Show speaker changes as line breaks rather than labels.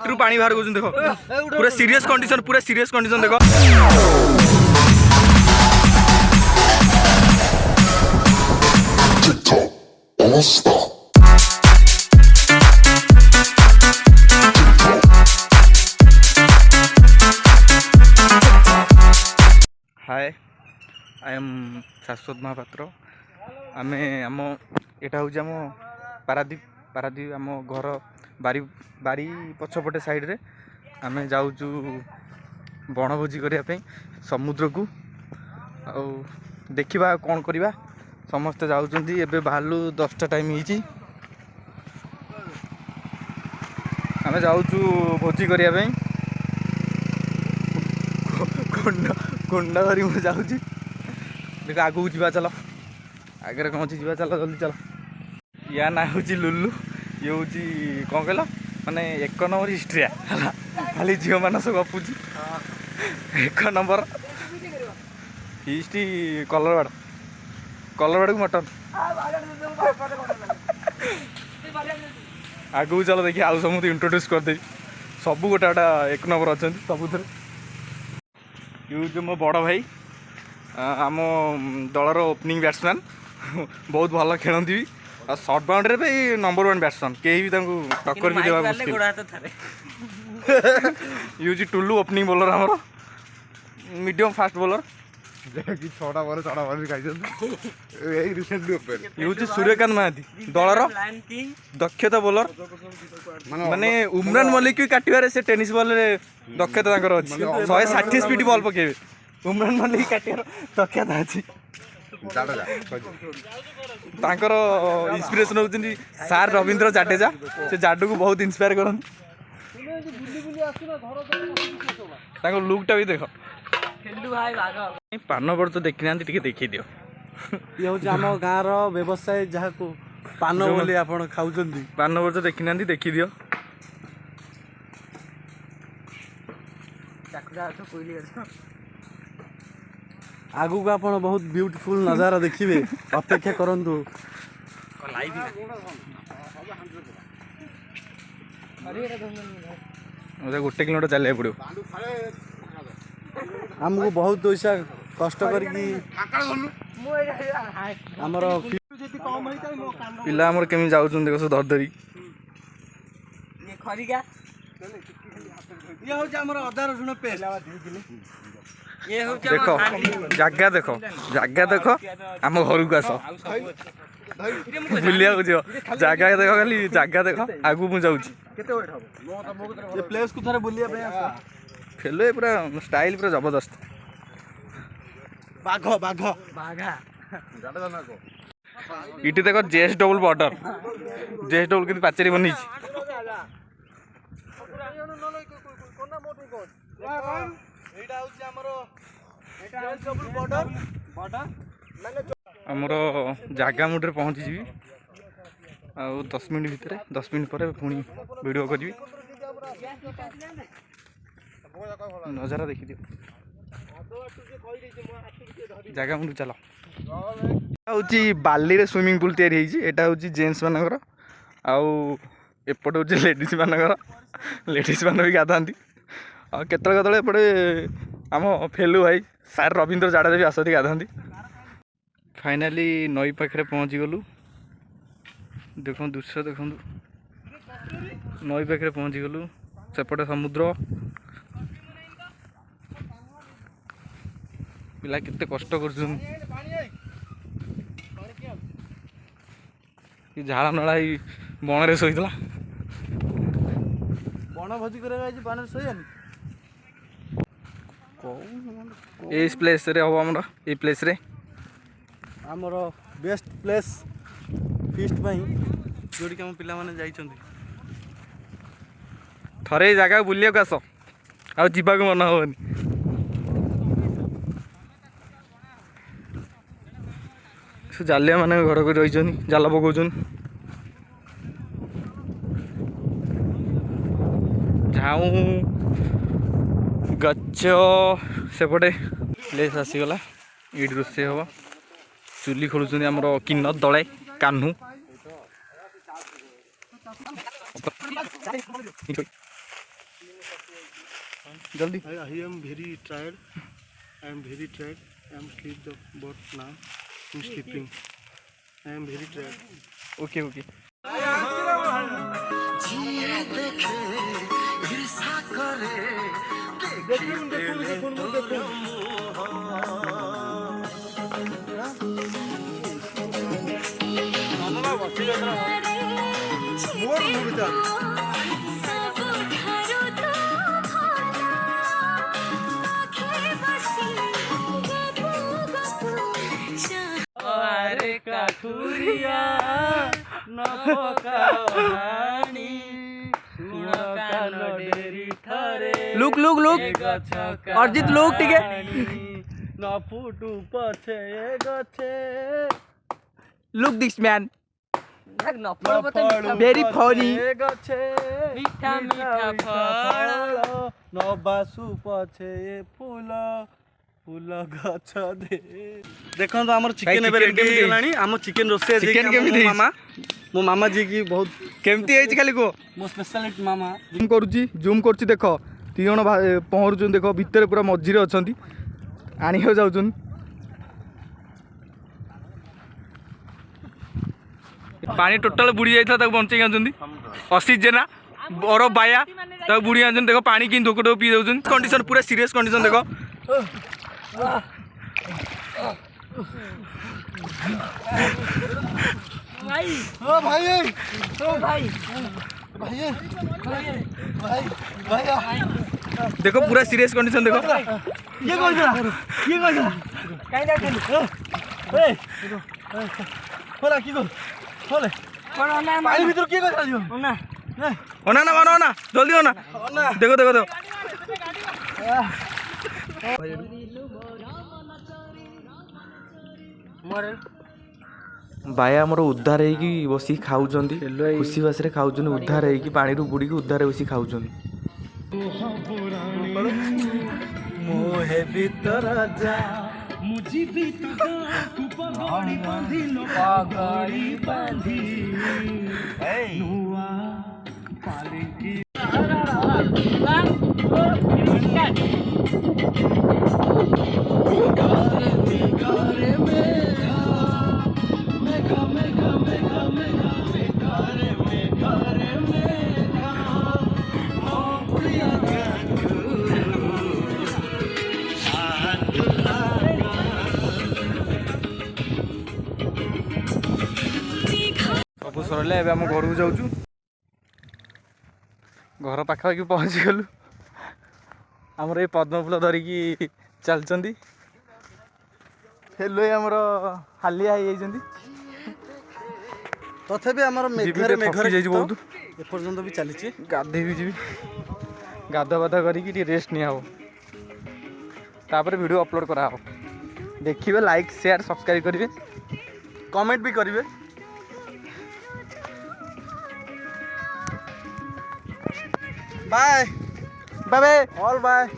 पानी बाहर कर देखो पूरा सीरियस कंडीशन देखो हाय आई एम शाश्वत महापात्र आम आम यहाँ हूँ आम पारादीप पारादीप आम घर बारी बारी पछपटे साइड रे आम जाऊँ बनभोजी करने समुद्र को आ देखा कौन करवा समस्ते जाऊँच एवं बाहर 10टा टाइम हो आम जाऊँ भोजी करने कुंड धरी मुझे जाऊँ देख आगू जा चल आगे कौन जा चल जल्दी चल या ना हूँ लुलु ये हूँ कौन कहल माने 1 नंबर हिस्ट्रिया खाली झील मान सब गपुची 1 नंबर हिस्ट्री कलरवाड़ को मटन आगू चल देखिए आउ समूह इंट्रोड्यूस करदे सब गोटे गोटा 1 नंबर अच्छा सबुथ ये जो मो बड़ भाई आम दलर ओपनिंग बैट्समैन बहुत भल खेलती भी और सर्ट बाउंड्री भी नंबर 1 बैट्समैन कहीं भी टक्कर भी देवा मुश्किल यूज टुल्लू ओपनिंग बॉलर आमर मीडियम फास्ट बॉलर यूज सूर्यकांत महांती दलर दक्षता बॉलर माने उमरान मलिक भी काटिबारे से टेनिस बॉल रे दक्षता अच्छी 160 स्पीड बॉल पकेबे उमरान मलिक काटिबार दक्षता अच्छी तांकर इंस्पिरेशन होउछन सार रविंद्र जाडेजा से जाडू को बहुत इंस्पायर करन तांकर लुकटा भी देखो पान वर्ष देखी ना देखी दियो
ये हूँ आम गाँव व्यवसाय जहाँ को पान बोली आप खाऊ
पान वर्ष देखी ना देखी दियो
आगू को आप बहुत ब्यूटीफुल नजारा देखिए अपेक्षा करंतु
गोटे किलोमीटर चलिए पड़ो
आमको बहुत पैसा कष्ट करके आमर
पिला आमर केमी जाउछन देखो धर धरी
ये हूँ आमर अदा रसुण पेस्ट
देखो जगह देखो आम घर को आस बुलिया जगह देखो खाली जगह देखो आगू मु जाऊँ
प्लेस को थोड़े बुलिया
खेल पूरा स्टाइल पूरा जबरदस्त
बाघ बाघ बाघा
इटी देख JS double border JS double के पाचेरी बनी आमर जगह मुड्रे पहुँची जी आ 10 मिनट भितर 10 मिनट पर पुणी वीडियो करी नजारा देखी दियो जगह मुझे चल हूँ बाली रे स्विमिंग पूल तैयारी यहाँ हूँ जेन्ट्स मानकर आउट हूँ लेडीज मानकर लेडीज मान भी गाधाती आते एपटे आम फेलू भाई सार रविंद्र जाडेजा भी आसती गाधाती फाइनाली नई पाखे पहुँची गलु देख दृश्य देखु नई पाखे पहुँची गलु सेपटे समुद्र पिला केते कष्ट कर झाड़ा नड़ा बन रे शोला
बन भोजी कर शोन
प्लेस रे हम हमर ए प्लेस रे
हमर बेस्ट प्लेस फीस्ट जोड़ी आम पिला जाइछन्ति
थरे जगह बुलिया आस आ जीवा को मन होनी जालिया माने घर को रही जाल पकाउन झाऊ गच सेपटे प्लेस आसीगला ये रोषे हम चुली खोलुं आमर किन्नर दले कान्हू जल्दी।
I am very tired. I am very tired. I am sleep the boat now. I am sleeping. I am very tired.
Okay okay.
अरे काठुरिया न पकाहानी सुन कान डेरी थरे
look look look Arjit look ठीक है
न फुटू पछे गछे
लुक दिस मैन
नफड़
वेरी फनी
गछे
मीठा मीठा फल
न बासु पछे फूल फूल गछ दे देखो तो हमर चिकन
chicken
एबे रेडी
केमिति
गेलानी हम चिकन रोसे
Chicken केमिति
मामा मो मामा जी की बहुत
केमती है खाली को
मो स्पेशलिस्ट मामा
जूम करुच्ची देख 3 जण पहरुचन देख भितर पूरा मझी अच्छा आनी जाऊन पानी टोटाल बुड़ी जाता बंचे आनी असी जेना बरफ बाया बुड़ी आनी देख पानी कि धोक धोक पी दौन कंडीशन पूरा सीरियस कंडीशन देख
भाई
ओ भाई
ओ भाई
भाई भाई भाई
देखो पूरा सीरियस कंडीशन देखो
ये कौन
काई जाते
ए खोला की को खोले
कोन ना
पानी भीतर की को जालियो
ना
होना ना मानो ना जल्दी होना देखो देखो देखो
मोर
बाया आमर उद्धार होगी बस खाऊँ खुशी बास खाऊँ उद्धार होगी पानी बुड़ी उद्धार बस खाऊँ
मोहे भीतर जा
मुझी भी तो पगड़ी बांधी लो पगड़ी बांधी नुआ पालिकी
सब सरले ए आम घर को जाऊँ घर पाखापाखि पहुँची गलु आमर ये पद्म फूल धरिकी चलती हेलो आमर हालिया हो
तथापि हमर मेघरे मेघरे
बहुत
एपर्यंत भी चली
गाधे भी जी गाधा बाधा करी रेस्ट निया तापर वीडियो अपलोड करा हो देखिए लाइक शेयर सब्सक्राइब करेंगे
कमेंट भी करेंगे bye
bye bye
all bye